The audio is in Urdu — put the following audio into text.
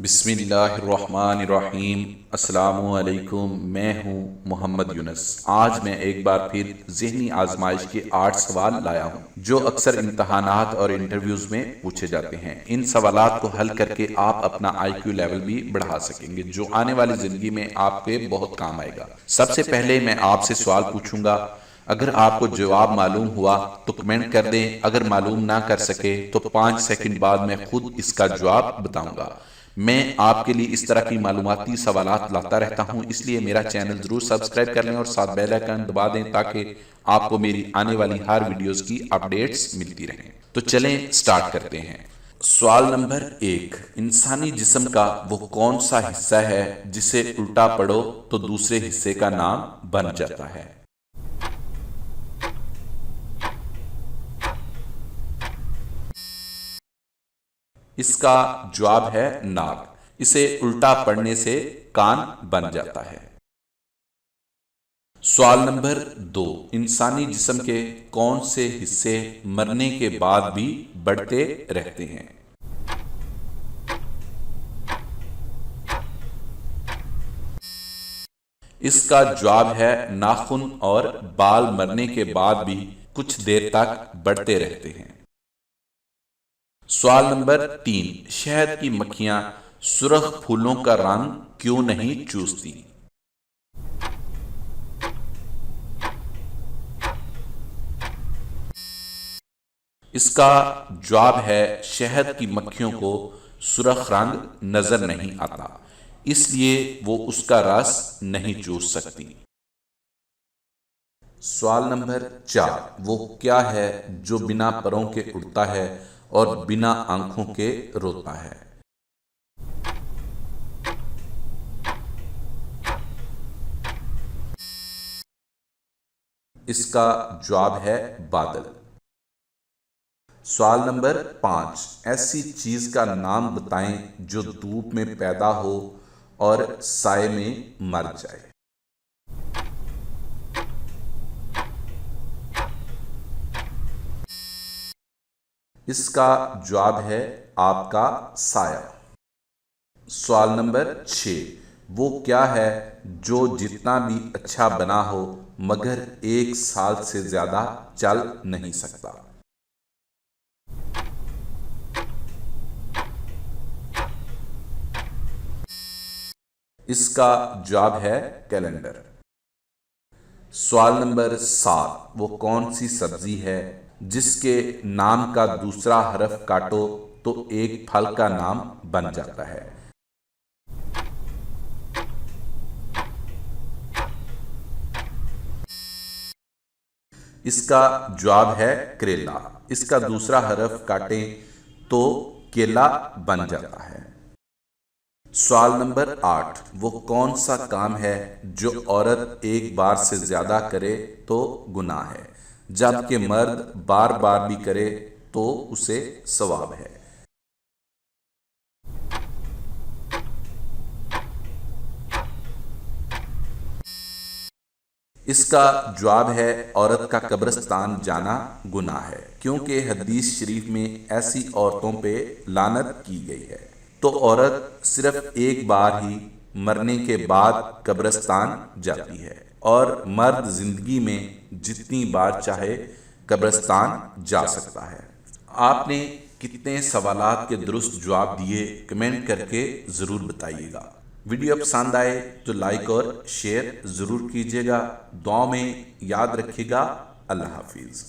بسم اللہ الرحمن الرحیم۔ السلام علیکم، میں ہوں محمد یونس۔ آج میں ایک بار پھر ذہنی آزمائش کے 8 سوال لایا ہوں جو اکثر امتحانات اور انٹرویوز میں پوچھے جاتے ہیں۔ ان سوالات کو حل کر کے آپ اپنا آئی کیو لیول بھی بڑھا سکیں گے جو آنے والی زندگی میں آپ کے بہت کام آئے گا۔ سب سے پہلے میں آپ سے سوال پوچھوں گا، اگر آپ کو جواب معلوم ہوا تو کمنٹ کر دیں، اگر معلوم نہ کر سکے تو 5 سیکنڈ بعد میں خود اس کا جواب بتاؤں گا۔ میں آپ کے لیے اس طرح کی معلوماتی سوالات لاتا رہتا ہوں، اس لیے میرا چینل ضرور سبسکرائب کر لیں اور ساتھ بیل آئیکن دبا دیں تاکہ آپ کو میری آنے والی ہر ویڈیوز کی اپڈیٹس ملتی رہیں۔ تو چلیں سٹارٹ کرتے ہیں۔ سوال نمبر 1، انسانی جسم کا وہ کون سا حصہ ہے جسے الٹا پڑھو تو دوسرے حصے کا نام بن جاتا ہے؟ اس کا جواب ہے ناک۔ اسے الٹا پڑھنے سے کان بن جاتا ہے۔ سوال نمبر 2، انسانی جسم کے کون سے حصے مرنے کے بعد بھی بڑھتے رہتے ہیں؟ اس کا جواب ہے ناخن اور بال مرنے کے بعد بھی کچھ دیر تک بڑھتے رہتے ہیں۔ سوال نمبر 3، شہد کی مکھیاں سرخ پھولوں کا رنگ کیوں نہیں چوستی؟ اس کا جواب ہے شہد کی مکھیوں کو سرخ رنگ نظر نہیں آتا، اس لیے وہ اس کا رس نہیں چوس سکتی۔ سوال نمبر 4، وہ کیا ہے جو بنا پروں کے اڑتا ہے اور بنا آنکھوں کے روتا ہے؟ اس کا جواب ہے بادل۔ سوال نمبر 5، ایسی چیز کا نام بتائیں جو دھوپ میں پیدا ہو اور سائے میں مر جائے۔ اس کا جواب ہے آپ کا سایہ۔ سوال نمبر 6، وہ کیا ہے جو جتنا بھی اچھا بنا ہو مگر 1 سال سے زیادہ چل نہیں سکتا؟ اس کا جواب ہے کیلنڈر۔ سوال نمبر 7، وہ کون سی سبزی ہے جس کے نام کا دوسرا حرف کاٹو تو ایک پھل کا نام بن جاتا ہے؟ اس کا جواب ہے کریلا۔ اس کا دوسرا حرف کاٹیں تو کیلا بن جاتا ہے۔ سوال نمبر 8، وہ کون سا کام ہے جو عورت ایک بار سے زیادہ کرے تو گناہ ہے جبکہ مرد بار بار بھی کرے تو اسے ثواب ہے؟ اس کا جواب ہے عورت کا قبرستان جانا گناہ ہے، کیونکہ حدیث شریف میں ایسی عورتوں پہ لعنت کی گئی ہے۔ تو عورت صرف ایک بار ہی مرنے کے بعد قبرستان جاتی ہے اور مرد زندگی میں جتنی بار چاہے قبرستان جا سکتا ہے۔ آپ نے کتنے سوالات کے درست جواب دیے کمنٹ کر کے ضرور بتائیے گا۔ ویڈیو پسند آئے تو لائک اور شیئر ضرور کیجیے گا۔ دعاؤں میں یاد رکھیے گا۔ اللہ حافظ۔